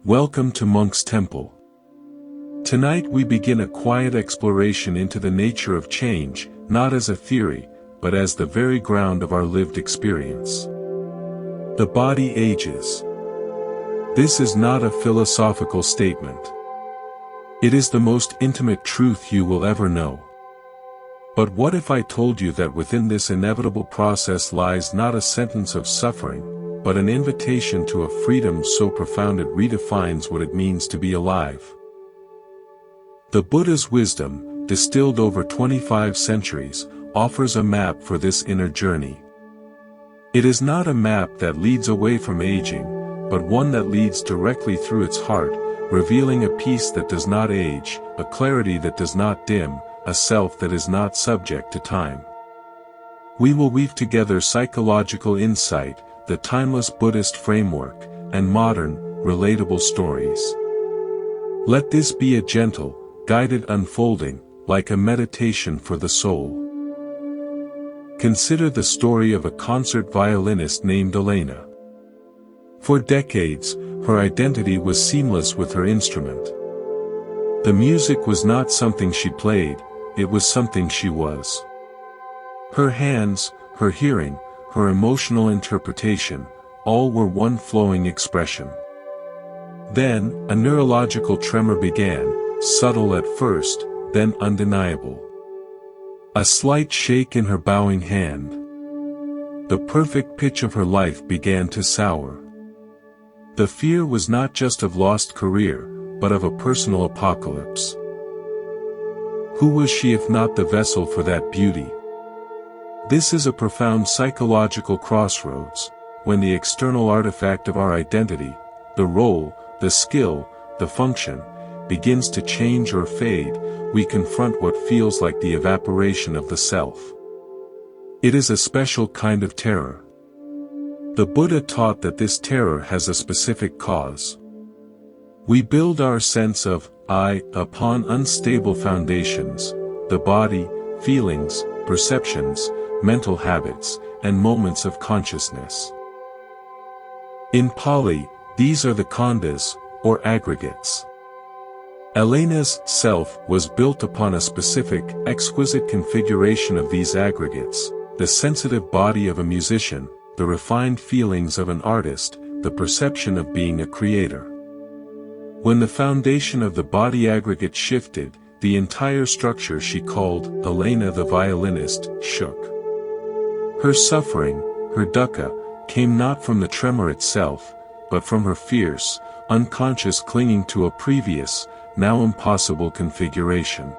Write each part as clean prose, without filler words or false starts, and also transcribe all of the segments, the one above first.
Welcome to Monk's Temple. Tonight we begin a quiet exploration into the nature of change, not as a theory, but as the very ground of our lived experience. The body ages. This is not a philosophical statement. It is the most intimate truth you will ever know. But what if I told you that within this inevitable process lies not a sentence of suffering, but an invitation to a freedom so profound it redefines what it means to be alive? The Buddha's wisdom, distilled over 25 centuries, offers a map for this inner journey. It is not a map that leads away from aging, but one that leads directly through its heart, revealing a peace that does not age, a clarity that does not dim, a self that is not subject to time. We will weave together psychological insight, the timeless Buddhist framework, and modern, relatable stories. Let this be a gentle, guided unfolding, like a meditation for the soul. Consider the story of a concert violinist named Elena. For decades, her identity was seamless with her instrument. The music was not something she played, it was something she was. Her hands, her hearing, her emotional interpretation, all were one flowing expression. Then, a neurological tremor began, subtle at first, then undeniable. A slight shake in her bowing hand. The perfect pitch of her life began to sour. The fear was not just of lost career, but of a personal apocalypse. Who was she if not the vessel for that beauty? This is a profound psychological crossroads, when the external artifact of our identity, the role, the skill, the function, begins to change or fade, we confront what feels like the evaporation of the self. It is a special kind of terror. The Buddha taught that this terror has a specific cause. We build our sense of I upon unstable foundations, the body, feelings, perceptions, mental habits, and moments of consciousness. In Pali, these are the khandhas, or aggregates. Elena's self was built upon a specific, exquisite configuration of these aggregates, the sensitive body of a musician, the refined feelings of an artist, the perception of being a creator. When the foundation of the body aggregate shifted, the entire structure she called Elena the violinist shook. Her suffering, her dukkha, came not from the tremor itself, but from her fierce, unconscious clinging to a previous, now impossible configuration.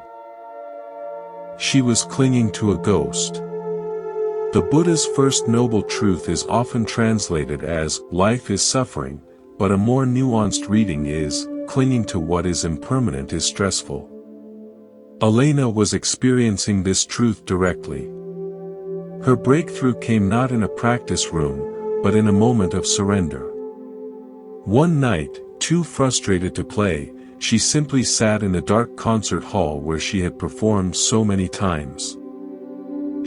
She was clinging to a ghost. The Buddha's first noble truth is often translated as, life is suffering, but a more nuanced reading is, clinging to what is impermanent is stressful. Elena was experiencing this truth directly. Her breakthrough came not in a practice room, but in a moment of surrender. One night, too frustrated to play, she simply sat in a dark concert hall where she had performed so many times.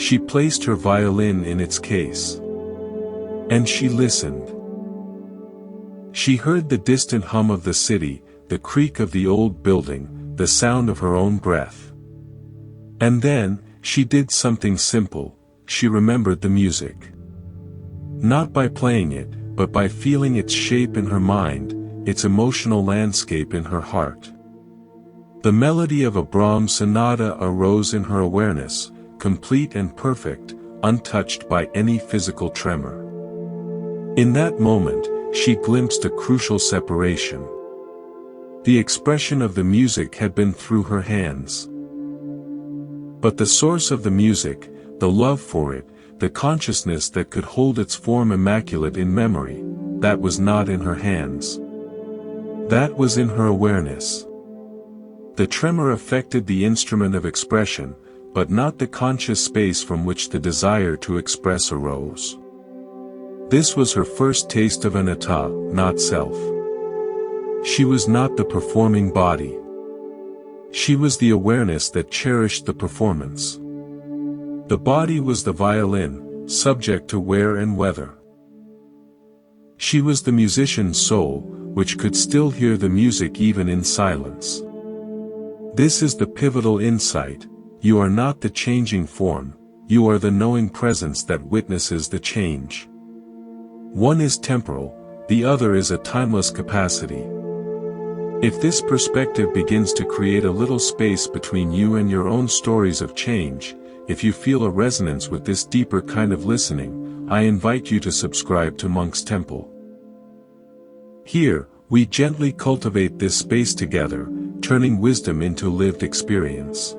She placed her violin in its case. And she listened. She heard the distant hum of the city, the creak of the old building, the sound of her own breath. And then, she did something simple. She remembered the music. Not by playing it, but by feeling its shape in her mind, its emotional landscape in her heart. The melody of a Brahms sonata arose in her awareness, complete and perfect, untouched by any physical tremor. In that moment, she glimpsed a crucial separation. The expression of the music had been through her hands. But the source of the music, the love for it, the consciousness that could hold its form immaculate in memory, that was not in her hands. That was in her awareness. The tremor affected the instrument of expression, but not the conscious space from which the desire to express arose. This was her first taste of anatta, not self. She was not the performing body. She was the awareness that cherished the performance. The body was the violin, subject to wear and weather. She was the musician's soul, which could still hear the music even in silence. This is the pivotal insight: you are not the changing form, you are the knowing presence that witnesses the change. One is temporal, the other is a timeless capacity. If this perspective begins to create a little space between you and your own stories of change, if you feel a resonance with this deeper kind of listening, I invite you to subscribe to Monk's Temple. Here, we gently cultivate this space together, turning wisdom into lived experience.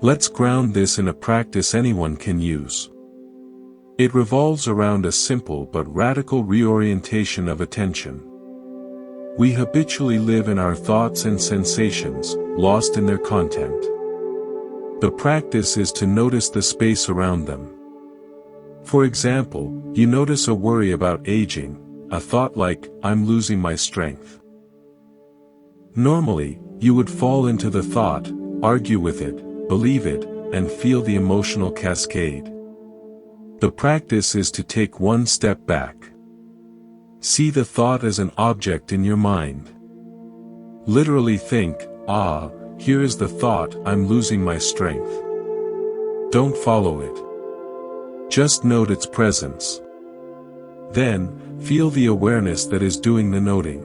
Let's ground this in a practice anyone can use. It revolves around a simple but radical reorientation of attention. We habitually live in our thoughts and sensations, lost in their content. The practice is to notice the space around them. For example, you notice a worry about aging, a thought like, "I'm losing my strength." Normally, you would fall into the thought, argue with it, believe it, and feel the emotional cascade. The practice is to take one step back. See the thought as an object in your mind. Literally think, here is the thought, "I'm losing my strength." Don't follow it. Just note its presence. Then, feel the awareness that is doing the noting.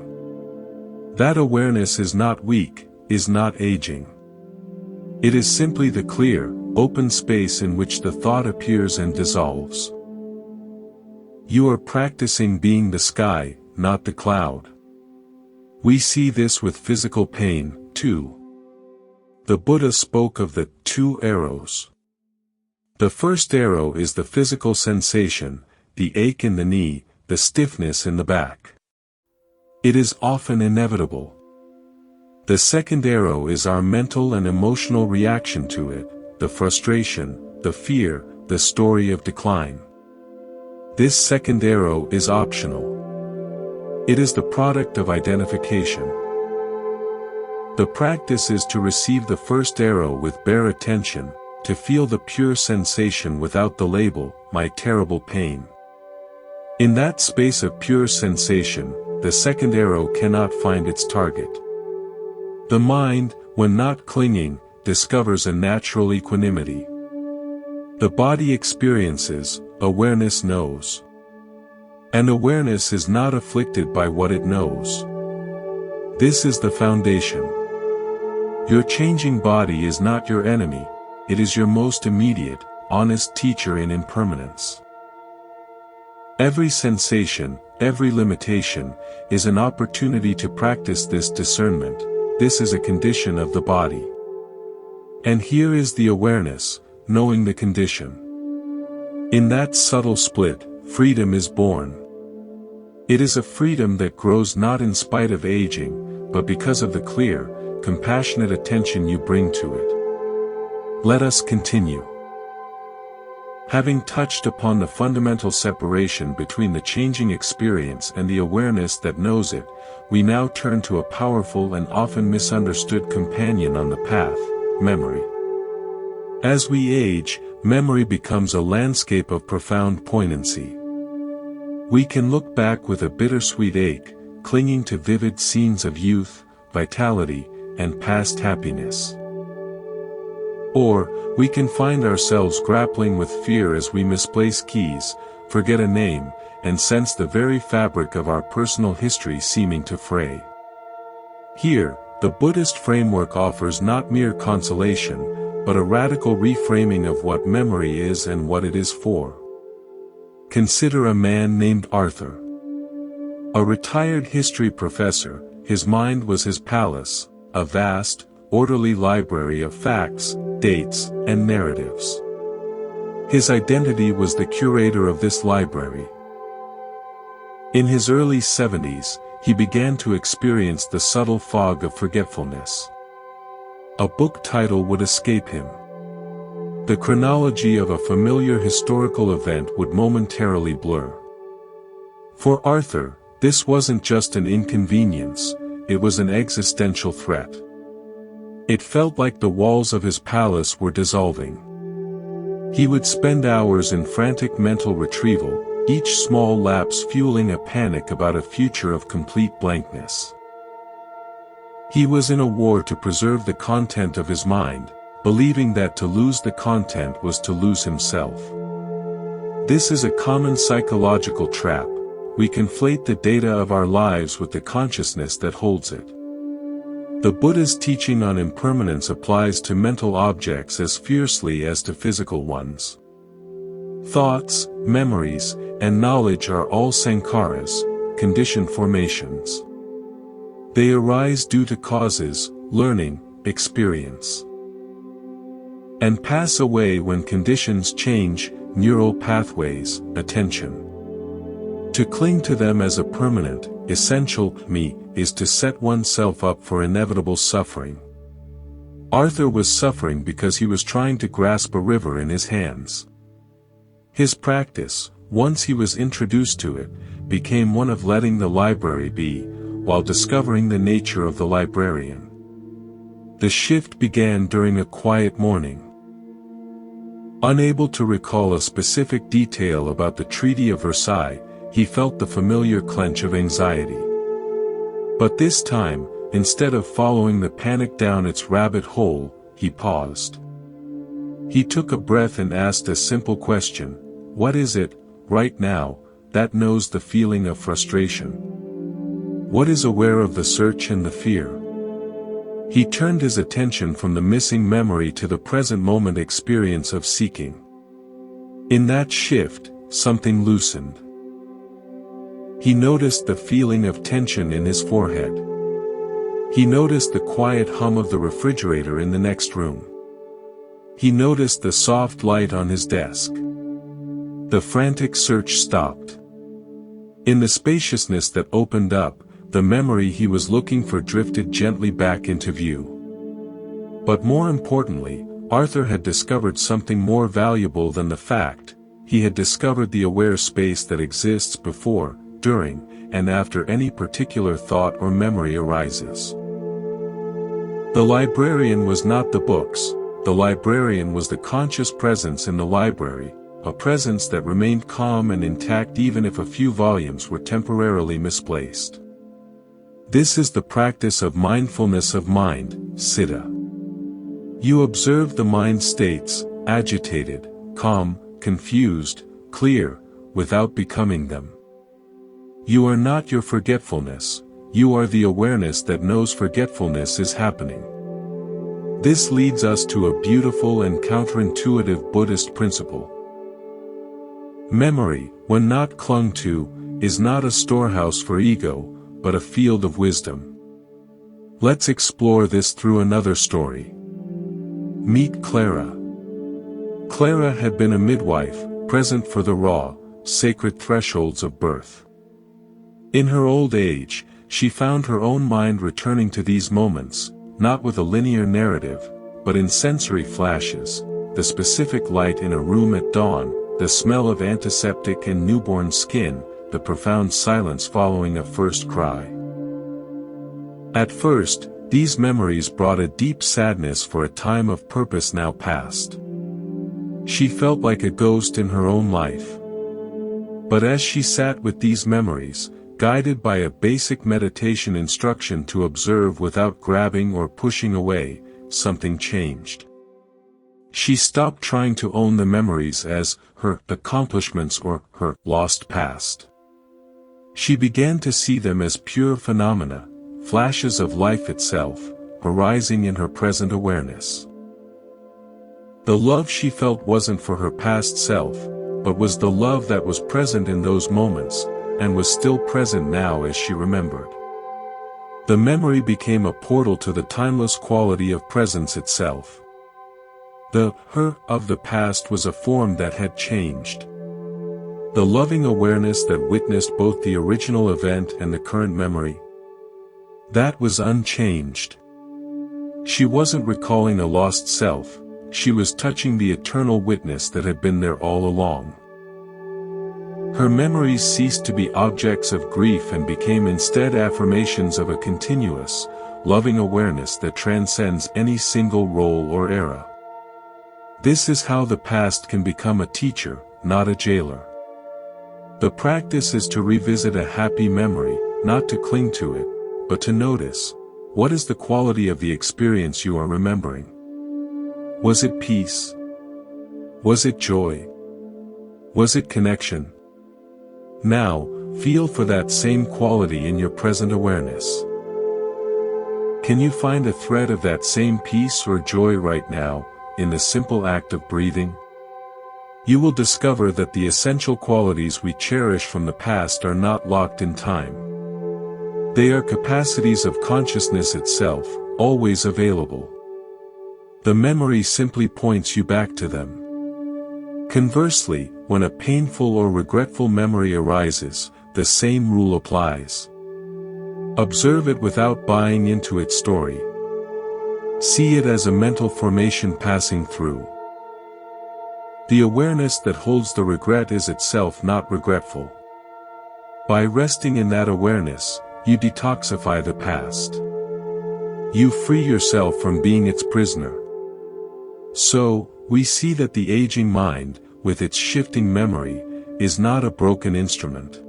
That awareness is not weak, is not aging. It is simply the clear, open space in which the thought appears and dissolves. You are practicing being the sky, not the cloud. We see this with physical pain, too. The Buddha spoke of the 2 arrows. The first arrow is the physical sensation, the ache in the knee, the stiffness in the back. It is often inevitable. The second arrow is our mental and emotional reaction to it, the frustration, the fear, the story of decline. This second arrow is optional. It is the product of identification. The practice is to receive the first arrow with bare attention, to feel the pure sensation without the label, "my terrible pain." In that space of pure sensation, the second arrow cannot find its target. The mind, when not clinging, discovers a natural equanimity. The body experiences, awareness knows. And awareness is not afflicted by what it knows. This is the foundation. Your changing body is not your enemy, it is your most immediate, honest teacher in impermanence. Every sensation, every limitation, is an opportunity to practice this discernment. This is a condition of the body. And here is the awareness, knowing the condition. In that subtle split, freedom is born. It is a freedom that grows not in spite of aging, but because of the clear, compassionate attention you bring to it. Let us continue. Having touched upon the fundamental separation between the changing experience and the awareness that knows it, we now turn to a powerful and often misunderstood companion on the path, memory. As we age, memory becomes a landscape of profound poignancy. We can look back with a bittersweet ache, clinging to vivid scenes of youth, vitality, and past happiness. Or, we can find ourselves grappling with fear as we misplace keys, forget a name, and sense the very fabric of our personal history seeming to fray. Here, the Buddhist framework offers not mere consolation, but a radical reframing of what memory is and what it is for. Consider a man named Arthur. A retired history professor, his mind was his palace, a vast, orderly library of facts, dates, and narratives. His identity was the curator of this library. In his early 70s, he began to experience the subtle fog of forgetfulness. A book title would escape him. The chronology of a familiar historical event would momentarily blur. For Arthur, this wasn't just an inconvenience, it was an existential threat. It felt like the walls of his palace were dissolving. He would spend hours in frantic mental retrieval, each small lapse fueling a panic about a future of complete blankness. He was in a war to preserve the content of his mind, believing that to lose the content was to lose himself. This is a common psychological trap. We conflate the data of our lives with the consciousness that holds it. The Buddha's teaching on impermanence applies to mental objects as fiercely as to physical ones. Thoughts, memories, and knowledge are all sankharas, conditioned formations. They arise due to causes, learning, experience, and pass away when conditions change, neural pathways, attention. To cling to them as a permanent, essential me is to set oneself up for inevitable suffering. Arthur was suffering because he was trying to grasp a river in his hands. His practice, once he was introduced to it, became one of letting the library be, while discovering the nature of the librarian. The shift began during a quiet morning. Unable to recall a specific detail about the Treaty of Versailles, he felt the familiar clench of anxiety. But this time, instead of following the panic down its rabbit hole, he paused. He took a breath and asked a simple question: what is it, right now, that knows the feeling of frustration? What is aware of the search and the fear? He turned his attention from the missing memory to the present moment experience of seeking. In that shift, something loosened. He noticed the feeling of tension in his forehead. He noticed the quiet hum of the refrigerator in the next room. He noticed the soft light on his desk. The frantic search stopped. In the spaciousness that opened up, the memory he was looking for drifted gently back into view. But more importantly, Arthur had discovered something more valuable than the fact. He had discovered the aware space that exists before, during, and after any particular thought or memory arises. The librarian was not the books, the librarian was the conscious presence in the library, a presence that remained calm and intact even if a few volumes were temporarily misplaced. This is the practice of mindfulness of mind, citta. You observe the mind states, agitated, calm, confused, clear, without becoming them. You are not your forgetfulness, you are the awareness that knows forgetfulness is happening. This leads us to a beautiful and counterintuitive Buddhist principle. Memory, when not clung to, is not a storehouse for ego, but a field of wisdom. Let's explore this through another story. Meet Clara. Clara had been a midwife, present for the raw, sacred thresholds of birth. In her old age, she found her own mind returning to these moments, not with a linear narrative, but in sensory flashes, the specific light in a room at dawn, the smell of antiseptic and newborn skin, the profound silence following a first cry. At first, these memories brought a deep sadness for a time of purpose now past. She felt like a ghost in her own life. But as she sat with these memories, guided by a basic meditation instruction to observe without grabbing or pushing away, something changed. She stopped trying to own the memories as her accomplishments or her lost past. She began to see them as pure phenomena, flashes of life itself, arising in her present awareness. The love she felt wasn't for her past self, but was the love that was present in those moments, and was still present now as she remembered. The memory became a portal to the timeless quality of presence itself. The her of the past was a form that had changed. The loving awareness that witnessed both the original event and the current memory. That was unchanged. She wasn't recalling a lost self, she was touching the eternal witness that had been there all along. Her memories ceased to be objects of grief and became instead affirmations of a continuous, loving awareness that transcends any single role or era. This is how the past can become a teacher, not a jailer. The practice is to revisit a happy memory, not to cling to it, but to notice, what is the quality of the experience you are remembering? Was it peace? Was it joy? Was it connection? Now, feel for that same quality in your present awareness. Can you find a thread of that same peace or joy right now, in the simple act of breathing? You will discover that the essential qualities we cherish from the past are not locked in time. They are capacities of consciousness itself, always available. The memory simply points you back to them. Conversely, when a painful or regretful memory arises, the same rule applies. Observe it without buying into its story. See it as a mental formation passing through. The awareness that holds the regret is itself not regretful. By resting in that awareness, you detoxify the past. You free yourself from being its prisoner. So, we see that the aging mind, with its shifting memory, is not a broken instrument.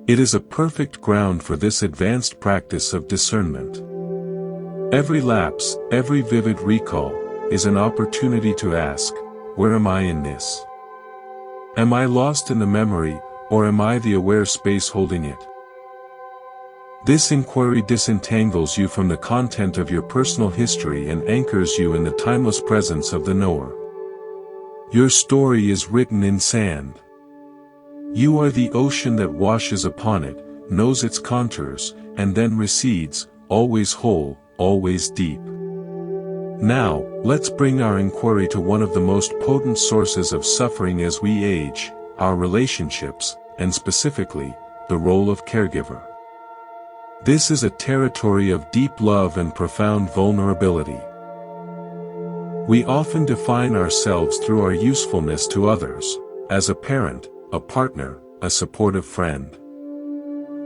It is a perfect ground for this advanced practice of discernment. Every lapse, every vivid recall, is an opportunity to ask, where am I in this? Am I lost in the memory, or am I the aware space holding it? This inquiry disentangles you from the content of your personal history and anchors you in the timeless presence of the knower. Your story is written in sand. You are the ocean that washes upon it, knows its contours, and then recedes, always whole, always deep. Now, let's bring our inquiry to one of the most potent sources of suffering as we age, our relationships, and specifically, the role of caregiver. This is a territory of deep love and profound vulnerability. We often define ourselves through our usefulness to others, as a parent, a partner, a supportive friend.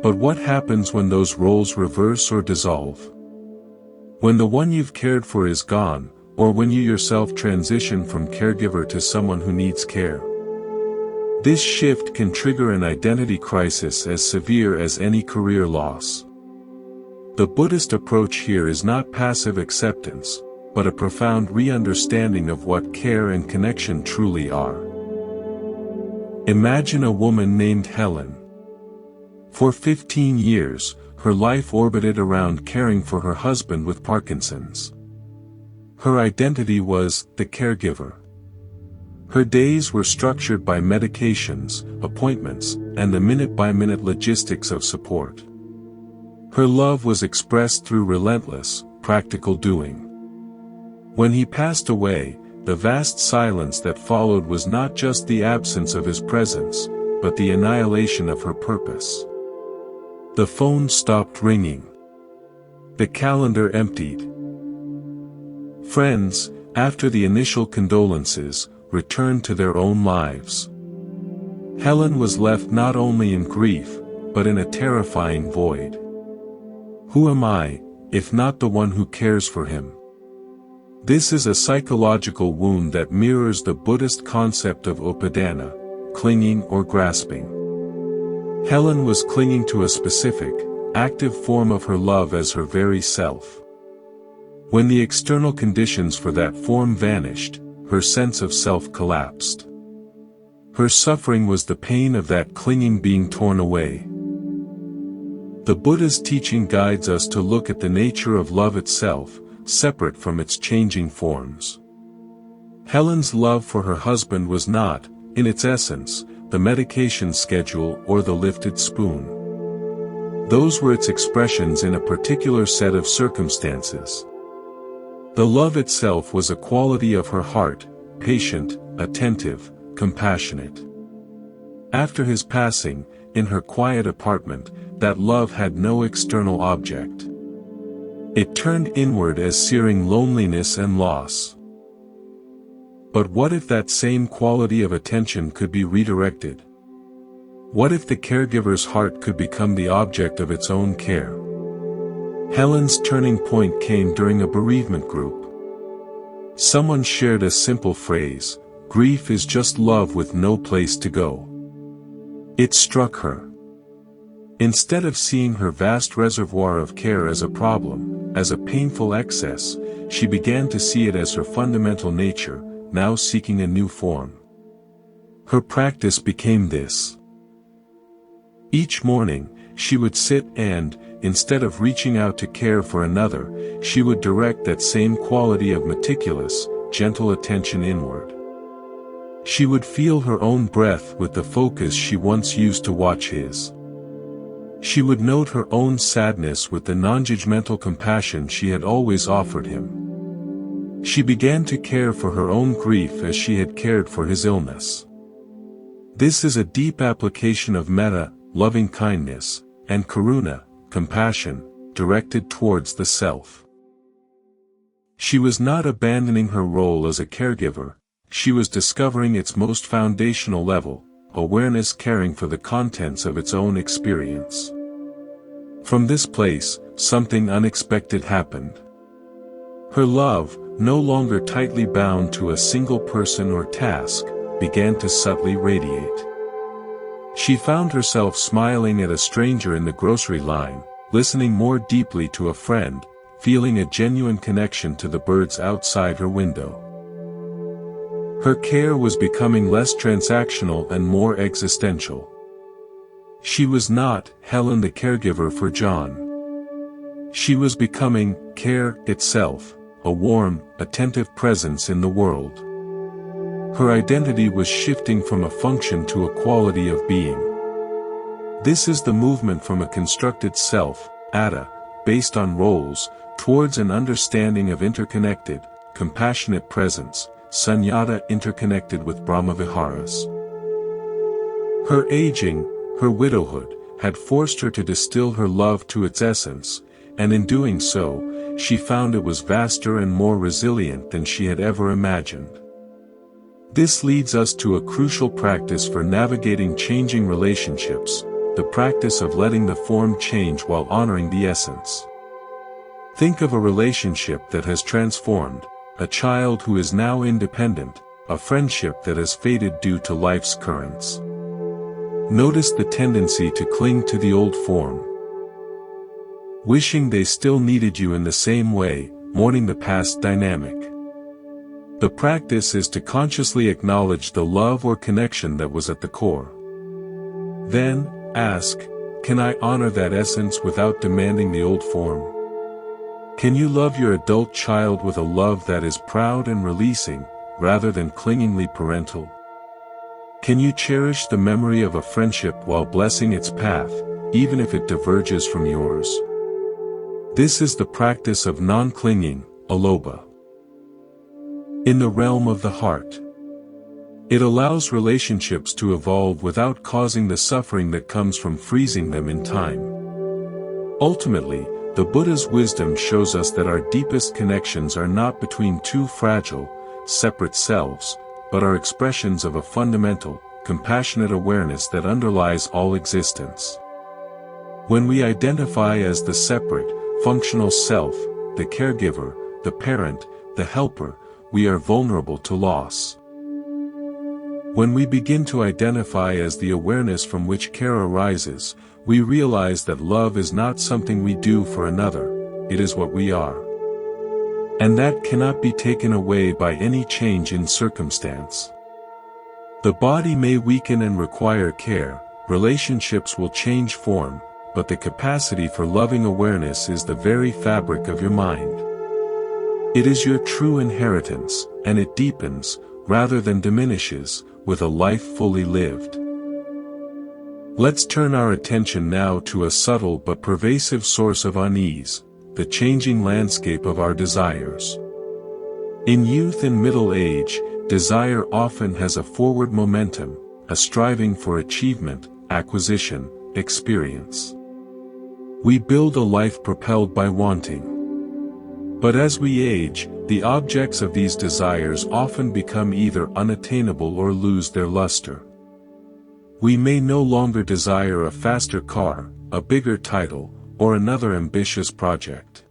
But what happens when those roles reverse or dissolve? When the one you've cared for is gone, or when you yourself transition from caregiver to someone who needs care? This shift can trigger an identity crisis as severe as any career loss. The Buddhist approach here is not passive acceptance, but a profound re-understanding of what care and connection truly are. Imagine a woman named Helen. For 15 years, her life orbited around caring for her husband with Parkinson's. Her identity was the caregiver. Her days were structured by medications, appointments, and the minute-by-minute logistics of support. Her love was expressed through relentless, practical doing. When he passed away, the vast silence that followed was not just the absence of his presence, but the annihilation of her purpose. The phone stopped ringing. The calendar emptied. Friends, after the initial condolences, returned to their own lives. Helen was left not only in grief, but in a terrifying void. Who am I, if not the one who cares for him? This is a psychological wound that mirrors the Buddhist concept of upadana, clinging or grasping. Helen was clinging to a specific, active form of her love as her very self. When the external conditions for that form vanished, her sense of self collapsed. Her suffering was the pain of that clinging being torn away. The Buddha's teaching guides us to look at the nature of love itself, separate from its changing forms. Helen's love for her husband was not, in its essence, the medication schedule or the lifted spoon. Those were its expressions in a particular set of circumstances. The love itself was a quality of her heart, patient, attentive, compassionate. After his passing, in her quiet apartment, that love had no external object. It turned inward as searing loneliness and loss. But what if that same quality of attention could be redirected? What if the caregiver's heart could become the object of its own care? Helen's turning point came during a bereavement group. Someone shared a simple phrase, "Grief is just love with no place to go." It struck her. Instead of seeing her vast reservoir of care as a problem, as a painful excess, she began to see it as her fundamental nature, now seeking a new form. Her practice became this. Each morning, she would sit and, instead of reaching out to care for another, she would direct that same quality of meticulous, gentle attention inward. She would feel her own breath with the focus she once used to watch his. She would note her own sadness with the non-judgmental compassion she had always offered him. She began to care for her own grief as she had cared for his illness. This is a deep application of metta, loving kindness, and karuna, compassion, directed towards the self. She was not abandoning her role as a caregiver, she was discovering its most foundational level, awareness, caring for the contents of its own experience. From this place, something unexpected happened. Her love, no longer tightly bound to a single person or task, began to subtly radiate. She found herself smiling at a stranger in the grocery line, listening more deeply to a friend, feeling a genuine connection to the birds outside her window. Her care was becoming less transactional and more existential. She was not Helen the caregiver for John. She was becoming care itself, a warm, attentive presence in the world. Her identity was shifting from a function to a quality of being. This is the movement from a constructed self, atta, based on roles, towards an understanding of interconnected, compassionate presence, sunyata, interconnected with Brahmaviharas. Her aging, her widowhood, had forced her to distill her love to its essence, and in doing so, she found it was vaster and more resilient than she had ever imagined. This leads us to a crucial practice for navigating changing relationships, the practice of letting the form change while honoring the essence. Think of a relationship that has transformed, a child who is now independent, a friendship that has faded due to life's currents. Notice the tendency to cling to the old form, wishing they still needed you in the same way, mourning the past dynamic. The practice is to consciously acknowledge the love or connection that was at the core. Then, ask, can I honor that essence without demanding the old form? Can you love your adult child with a love that is proud and releasing, rather than clingingly parental? Can you cherish the memory of a friendship while blessing its path, even if it diverges from yours? This is the practice of non-clinging, aloba. In the realm of the heart, it allows relationships to evolve without causing the suffering that comes from freezing them in time. Ultimately, the Buddha's wisdom shows us that our deepest connections are not between two fragile, separate selves, but are expressions of a fundamental, compassionate awareness that underlies all existence. When we identify as the separate, functional self, the caregiver, the parent, the helper, we are vulnerable to loss. When we begin to identify as the awareness from which care arises, we realize that love is not something we do for another, it is what we are. And that cannot be taken away by any change in circumstance. The body may weaken and require care, relationships will change form, but the capacity for loving awareness is the very fabric of your mind. It is your true inheritance, and it deepens, rather than diminishes, with a life fully lived. Let's turn our attention now to a subtle but pervasive source of unease, the changing landscape of our desires. In youth and middle age, desire often has a forward momentum, a striving for achievement, acquisition, experience. We build a life propelled by wanting. But as we age, the objects of these desires often become either unattainable or lose their luster. We may no longer desire a faster car, a bigger title, or another ambitious project.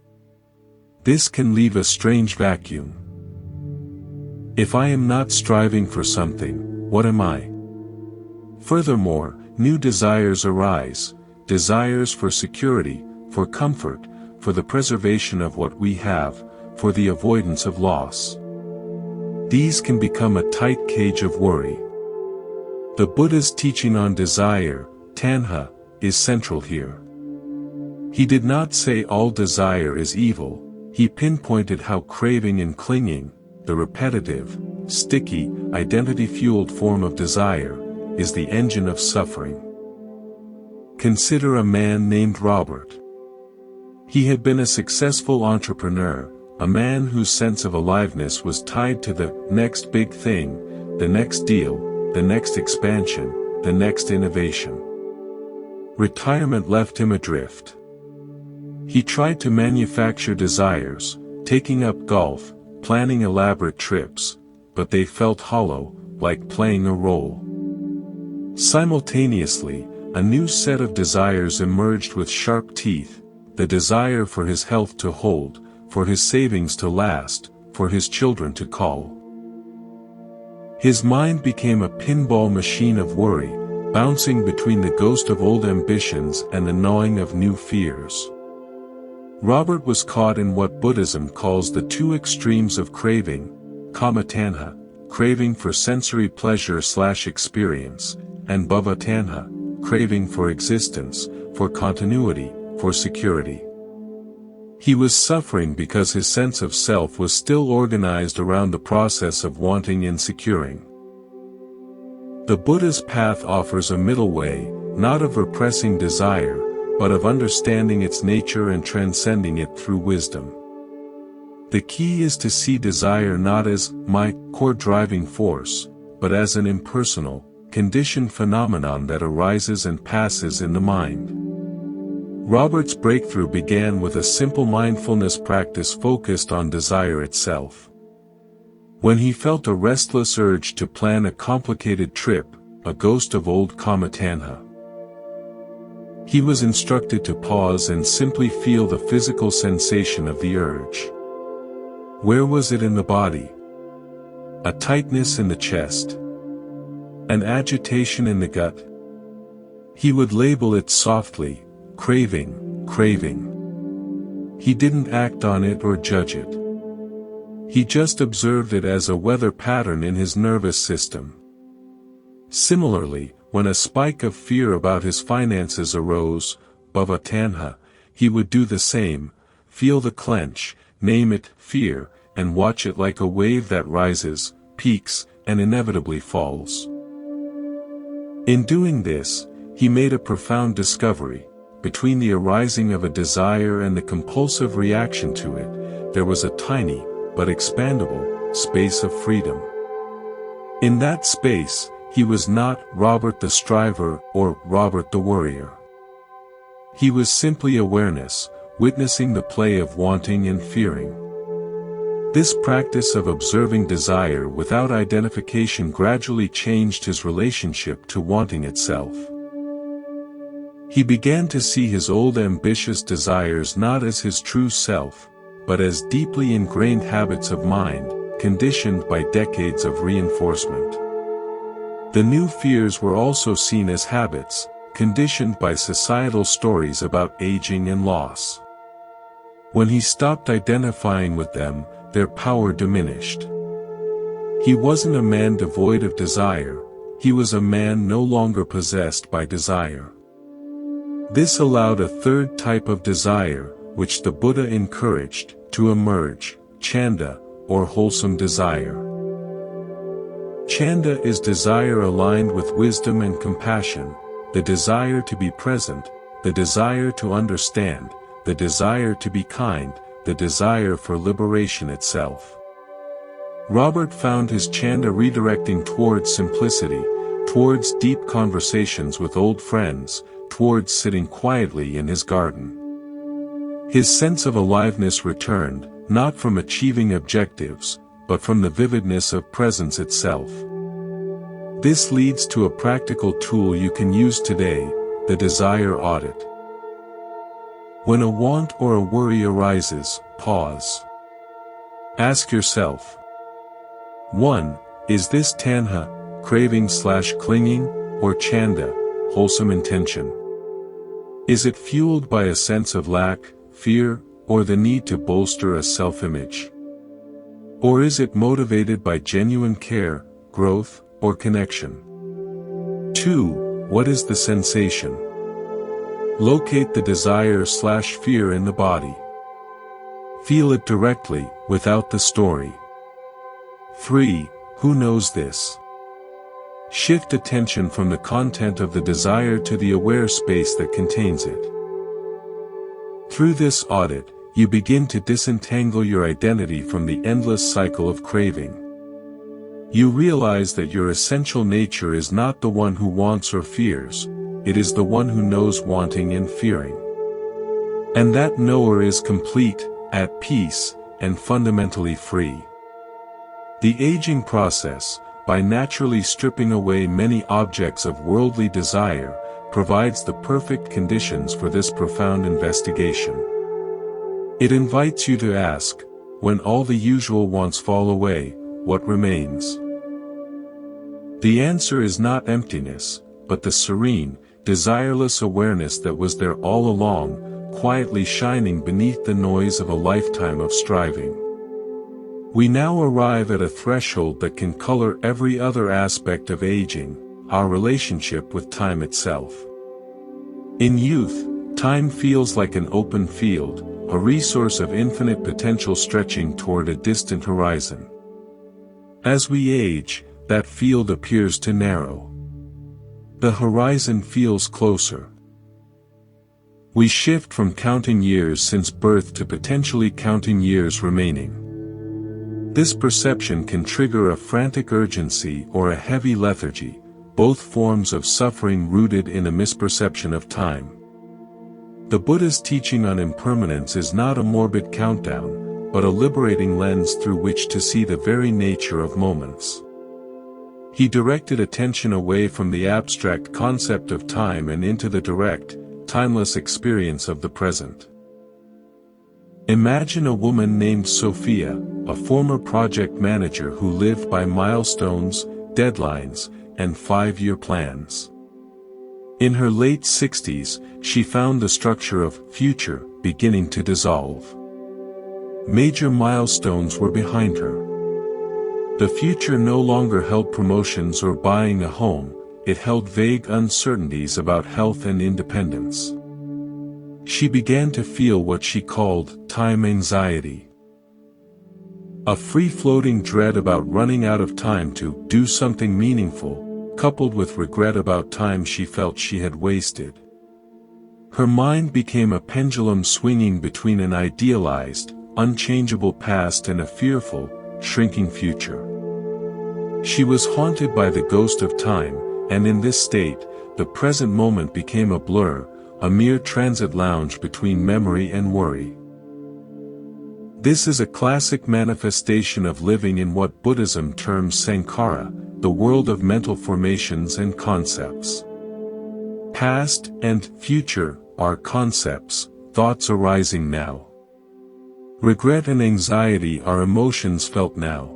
This can leave a strange vacuum. If I am not striving for something, what am I? Furthermore, new desires arise, desires for security, for comfort, for the preservation of what we have, for the avoidance of loss. These can become a tight cage of worry. The Buddha's teaching on desire, tanha, is central here. He did not say all desire is evil, he pinpointed how craving and clinging, the repetitive, sticky, identity-fueled form of desire, is the engine of suffering. Consider a man named Robert. He had been a successful entrepreneur, a man whose sense of aliveness was tied to the next big thing, the next deal, the next expansion, the next innovation. Retirement left him adrift. He tried to manufacture desires, taking up golf, planning elaborate trips, but they felt hollow, like playing a role. Simultaneously, a new set of desires emerged with sharp teeth, the desire for his health to hold, for his savings to last, for his children to call. His mind became a pinball machine of worry, bouncing between the ghost of old ambitions and the gnawing of new fears. Robert was caught in what Buddhism calls the two extremes of craving, kama tanha, craving for sensory pleasure/experience, and bhava tanha, craving for existence, for continuity, for security. He was suffering because his sense of self was still organized around the process of wanting and securing. The Buddha's path offers a middle way, not of repressing desire, but of understanding its nature and transcending it through wisdom. The key is to see desire not as my core driving force, but as an impersonal, conditioned phenomenon that arises and passes in the mind. Robert's breakthrough began with a simple mindfulness practice focused on desire itself. When he felt a restless urge to plan a complicated trip, a ghost of old kama tanha, he was instructed to pause and simply feel the physical sensation of the urge. Where was it in the body? A tightness in the chest? An agitation in the gut? He would label it softly, craving, craving. He didn't act on it or judge it. He just observed it as a weather pattern in his nervous system. Similarly, when a spike of fear about his finances arose, bhava tanha, he would do the same, feel the clench, name it, fear, and watch it like a wave that rises, peaks, and inevitably falls. In doing this, he made a profound discovery. Between the arising of a desire and the compulsive reaction to it, there was a tiny, but expandable, space of freedom. In that space, he was not Robert the striver or Robert the worrier. He was simply awareness, witnessing the play of wanting and fearing. This practice of observing desire without identification gradually changed his relationship to wanting itself. He began to see his old ambitious desires not as his true self, but as deeply ingrained habits of mind, conditioned by decades of reinforcement. The new fears were also seen as habits, conditioned by societal stories about aging and loss. When he stopped identifying with them, their power diminished. He wasn't a man devoid of desire, he was a man no longer possessed by desire. This allowed a third type of desire, which the Buddha encouraged, to emerge, chanda, or wholesome desire. Chanda is desire aligned with wisdom and compassion, the desire to be present, the desire to understand, the desire to be kind, the desire for liberation itself. Robert found his chanda redirecting towards simplicity, towards deep conversations with old friends, towards sitting quietly in his garden. His sense of aliveness returned, not from achieving objectives, but from the vividness of presence itself. This leads to a practical tool you can use today, the desire audit. When a want or a worry arises, pause. Ask yourself. 1. Is this tanha, craving/clinging, or chanda, wholesome intention? Is it fueled by a sense of lack, fear, or the need to bolster a self-image? Or is it motivated by genuine care, growth, or connection? 2. What is the sensation? Locate the desire/fear in the body. Feel it directly, without the story. 3. Who knows this? Shift attention from the content of the desire to the aware space that contains it. Through this audit, you begin to disentangle your identity from the endless cycle of craving. You realize that your essential nature is not the one who wants or fears, it is the one who knows wanting and fearing. And that knower is complete, at peace, and fundamentally free. The aging process, by naturally stripping away many objects of worldly desire, provides the perfect conditions for this profound investigation. It invites you to ask, when all the usual wants fall away, what remains? The answer is not emptiness, but the serene, desireless awareness that was there all along, quietly shining beneath the noise of a lifetime of striving. We now arrive at a threshold that can color every other aspect of aging, our relationship with time itself. In youth, time feels like an open field, a resource of infinite potential stretching toward a distant horizon. As we age, that field appears to narrow. The horizon feels closer. We shift from counting years since birth to potentially counting years remaining. This perception can trigger a frantic urgency or a heavy lethargy, both forms of suffering rooted in a misperception of time. The Buddha's teaching on impermanence is not a morbid countdown, but a liberating lens through which to see the very nature of moments. He directed attention away from the abstract concept of time and into the direct, timeless experience of the present. Imagine a woman named Sophia, a former project manager who lived by milestones, deadlines, and 5-year plans. In her late 60s, she found the structure of future beginning to dissolve. Major milestones were behind her. The future no longer held promotions or buying a home, it held vague uncertainties about health and independence. She began to feel what she called time anxiety. A free-floating dread about running out of time to do something meaningful, coupled with regret about time she felt she had wasted. Her mind became a pendulum swinging between an idealized, unchangeable past and a fearful, shrinking future. She was haunted by the ghost of time, and in this state, the present moment became a blur, a mere transit lounge between memory and worry. This is a classic manifestation of living in what Buddhism terms sankhara, the world of mental formations and concepts. Past and future are concepts, thoughts arising now. Regret and anxiety are emotions felt now.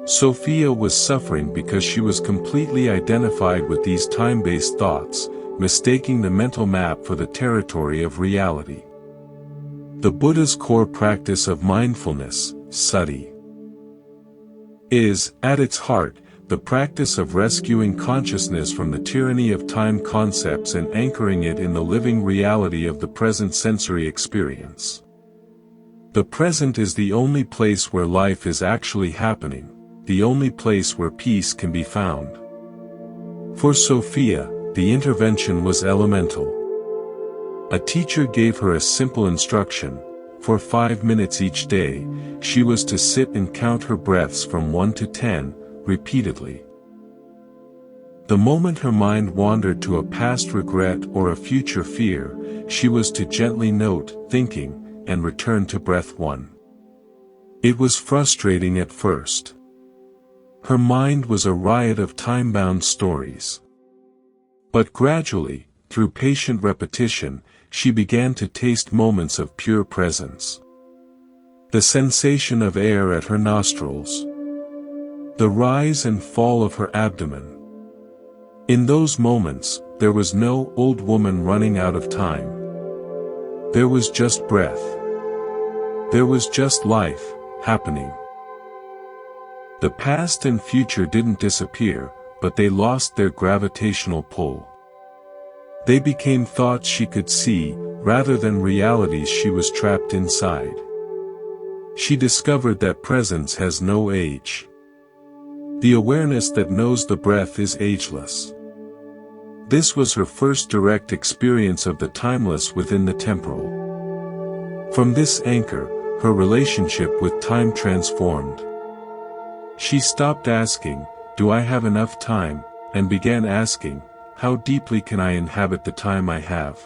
Sophia was suffering because she was completely identified with these time-based thoughts, mistaking the mental map for the territory of reality. The Buddha's core practice of mindfulness, sati, is, at its heart, the practice of rescuing consciousness from the tyranny of time concepts and anchoring it in the living reality of the present sensory experience. The present is the only place where life is actually happening, the only place where peace can be found. For Sophia, the intervention was elemental. A teacher gave her a simple instruction: for 5 minutes each day, she was to sit and count her breaths from 1 to 10, repeatedly. The moment her mind wandered to a past regret or a future fear, she was to gently note, thinking, and return to breath 1. It was frustrating at first. Her mind was a riot of time-bound stories. But gradually, through patient repetition, she began to taste moments of pure presence. The sensation of air at her nostrils. The rise and fall of her abdomen. In those moments, there was no old woman running out of time. There was just breath. There was just life, happening. The past and future didn't disappear, but they lost their gravitational pull. They became thoughts she could see, rather than realities she was trapped inside. She discovered that presence has no age. The awareness that knows the breath is ageless. This was her first direct experience of the timeless within the temporal. From this anchor, her relationship with time transformed. She stopped asking, "Do I have enough time?" and began asking, "How deeply can I inhabit the time I have?"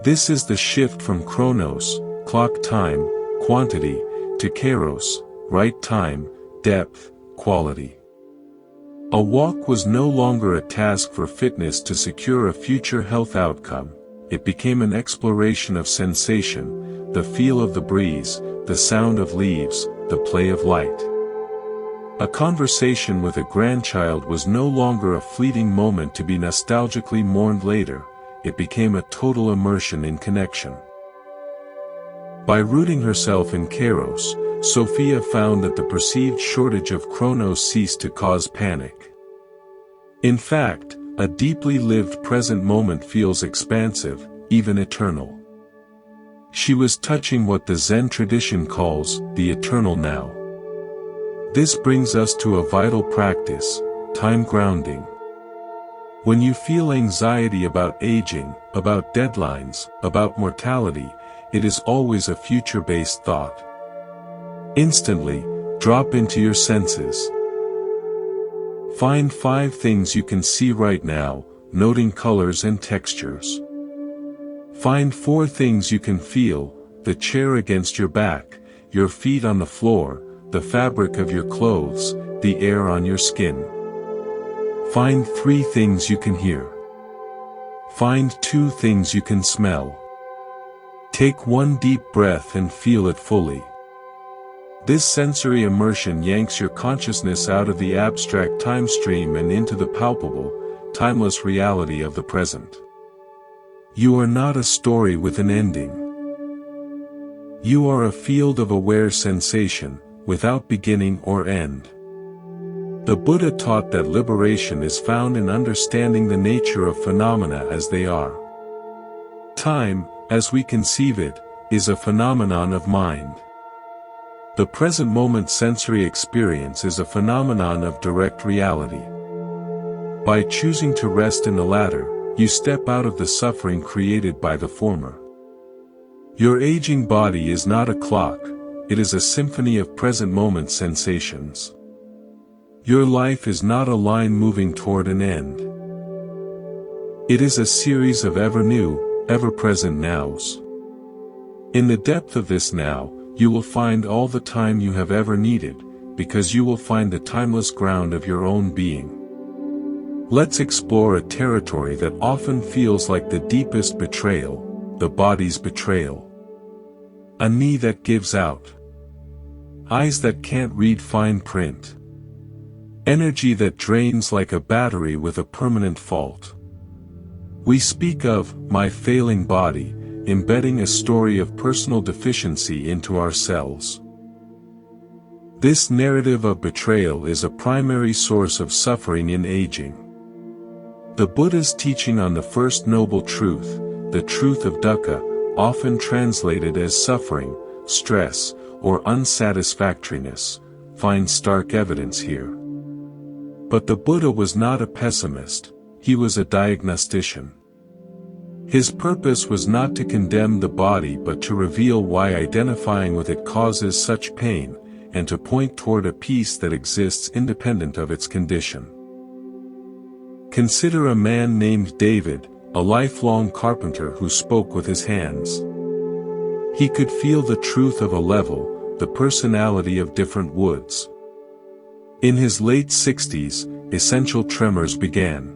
This is the shift from chronos, clock time, quantity, to kairos, right time, depth, quality. A walk was no longer a task for fitness to secure a future health outcome, it became an exploration of sensation, the feel of the breeze, the sound of leaves, the play of light. A conversation with a grandchild was no longer a fleeting moment to be nostalgically mourned later, it became a total immersion in connection. By rooting herself in kairos, Sophia found that the perceived shortage of chronos ceased to cause panic. In fact, a deeply lived present moment feels expansive, even eternal. She was touching what the Zen tradition calls the eternal now. This brings us to a vital practice, time grounding. When you feel anxiety about aging, about deadlines, about mortality, it is always a future-based thought. Instantly, drop into your senses. Find 5 things you can see right now, noting colors and textures. Find 4 things you can feel, the chair against your back, your feet on the floor, the fabric of your clothes, the air on your skin. Find 3 things you can hear. Find 2 things you can smell. Take 1 deep breath and feel it fully. This sensory immersion yanks your consciousness out of the abstract time stream and into the palpable, timeless reality of the present. You are not a story with an ending. You are a field of aware sensation, without beginning or end. The Buddha taught that liberation is found in understanding the nature of phenomena as they are. Time, as we conceive it, is a phenomenon of mind. The present moment sensory experience is a phenomenon of direct reality. By choosing to rest in the latter, you step out of the suffering created by the former. Your aging body is not a clock, it is a symphony of present moment sensations. Your life is not a line moving toward an end. It is a series of ever-new, ever-present nows. In the depth of this now, you will find all the time you have ever needed, because you will find the timeless ground of your own being. Let's explore a territory that often feels like the deepest betrayal, the body's betrayal. A knee that gives out. Eyes that can't read fine print. Energy that drains like a battery with a permanent fault. We speak of my failing body, embedding a story of personal deficiency into ourselves. This narrative of betrayal is a primary source of suffering in aging. The Buddha's teaching on the first noble truth, the truth of dukkha, often translated as suffering, stress, or unsatisfactoriness, finds stark evidence here. But the Buddha was not a pessimist, he was a diagnostician. His purpose was not to condemn the body but to reveal why identifying with it causes such pain, and to point toward a peace that exists independent of its condition. Consider a man named David, a lifelong carpenter who spoke with his hands. He could feel the truth of a level, the personality of different woods. In his late 60s, essential tremors began.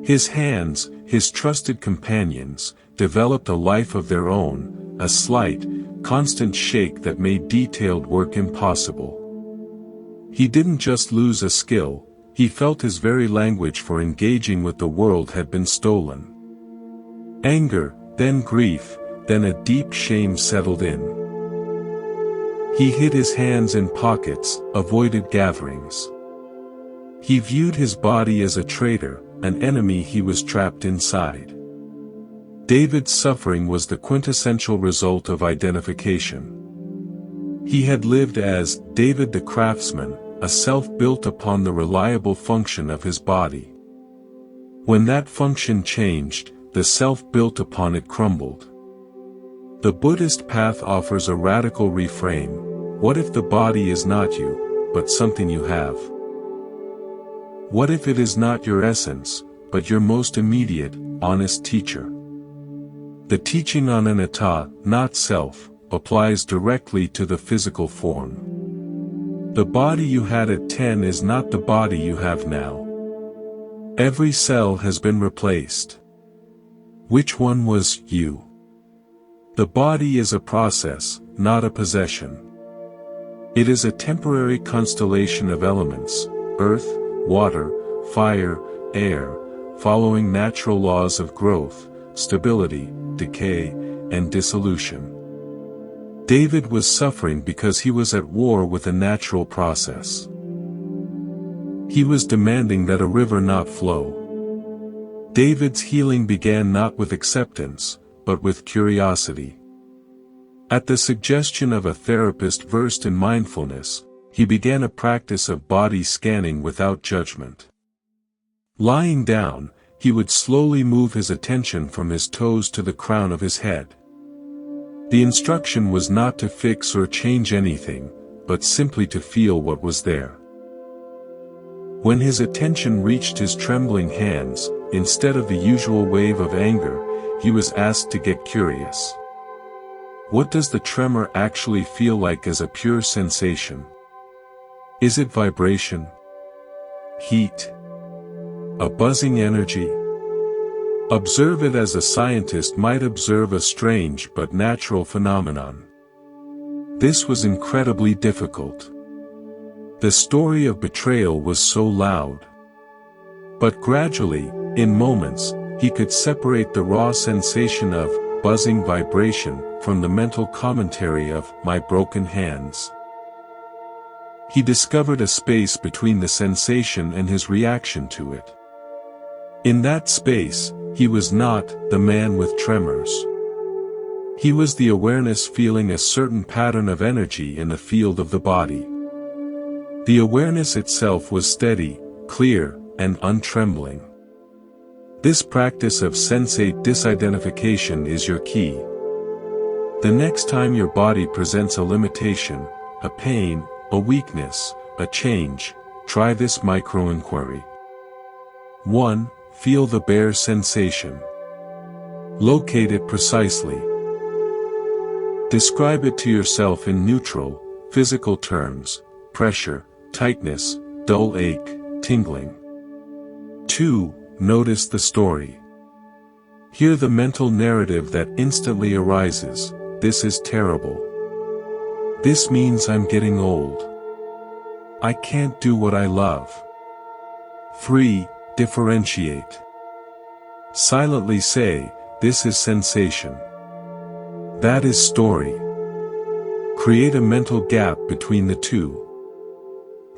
His hands, his trusted companions, developed a life of their own, a slight, constant shake that made detailed work impossible. He didn't just lose a skill, He felt his very language for engaging with the world had been stolen. Anger, then grief, then a deep shame settled in. He hid his hands in pockets, avoided gatherings. He viewed his body as a traitor, an enemy he was trapped inside. David's suffering was the quintessential result of identification. He had lived as David the craftsman, a self built upon the reliable function of his body. When that function changed, the self built upon it crumbled. The Buddhist path offers a radical reframe. What if the body is not you, but something you have? What if it is not your essence, but your most immediate, honest teacher? The teaching on anatta, not self, applies directly to the physical form. The body you had at 10 is not the body you have now. Every cell has been replaced. Which one was you? The body is a process, not a possession. It is a temporary constellation of elements, earth, water, fire, air, following natural laws of growth, stability, decay, and dissolution. David was suffering because he was at war with a natural process. He was demanding that a river not flow. David's healing began not with acceptance, but with curiosity. At the suggestion of a therapist versed in mindfulness, he began a practice of body scanning without judgment. Lying down, he would slowly move his attention from his toes to the crown of his head. The instruction was not to fix or change anything, but simply to feel what was there. When his attention reached his trembling hands, instead of the usual wave of anger, he was asked to get curious. What does the tremor actually feel like as a pure sensation? Is it vibration? Heat? A buzzing energy? Observe it as a scientist might observe a strange but natural phenomenon. This was incredibly difficult. The story of betrayal was so loud. But gradually, in moments, he could separate the raw sensation of buzzing vibration from the mental commentary of my broken hands. He discovered a space between the sensation and his reaction to it. In that space, he was not the man with tremors. He was the awareness feeling a certain pattern of energy in the field of the body. The awareness itself was steady, clear, and untrembling. This practice of sensate disidentification is your key. The next time your body presents a limitation, a pain, a weakness, a change, try this micro-inquiry. 1. Feel the bare sensation. Locate it precisely. Describe it to yourself in neutral, physical terms: pressure, tightness, dull ache, tingling. 2. Notice the story. Hear the mental narrative that instantly arises: this is terrible. This means I'm getting old. I can't do what I love. 3. Differentiate. Silently say, this is sensation. That is story. Create a mental gap between the two.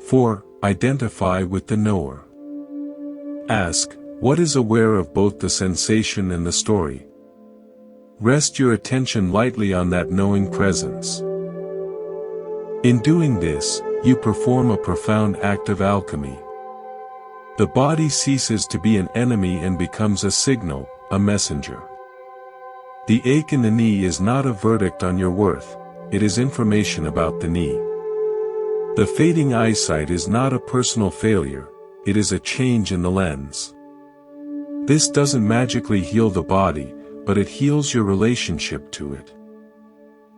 4. Identify with the knower. Ask, what is aware of both the sensation and the story? Rest your attention lightly on that knowing presence. In doing this, you perform a profound act of alchemy. The body ceases to be an enemy and becomes a signal, a messenger. The ache in the knee is not a verdict on your worth, it is information about the knee. The fading eyesight is not a personal failure, it is a change in the lens. This doesn't magically heal the body, but it heals your relationship to it.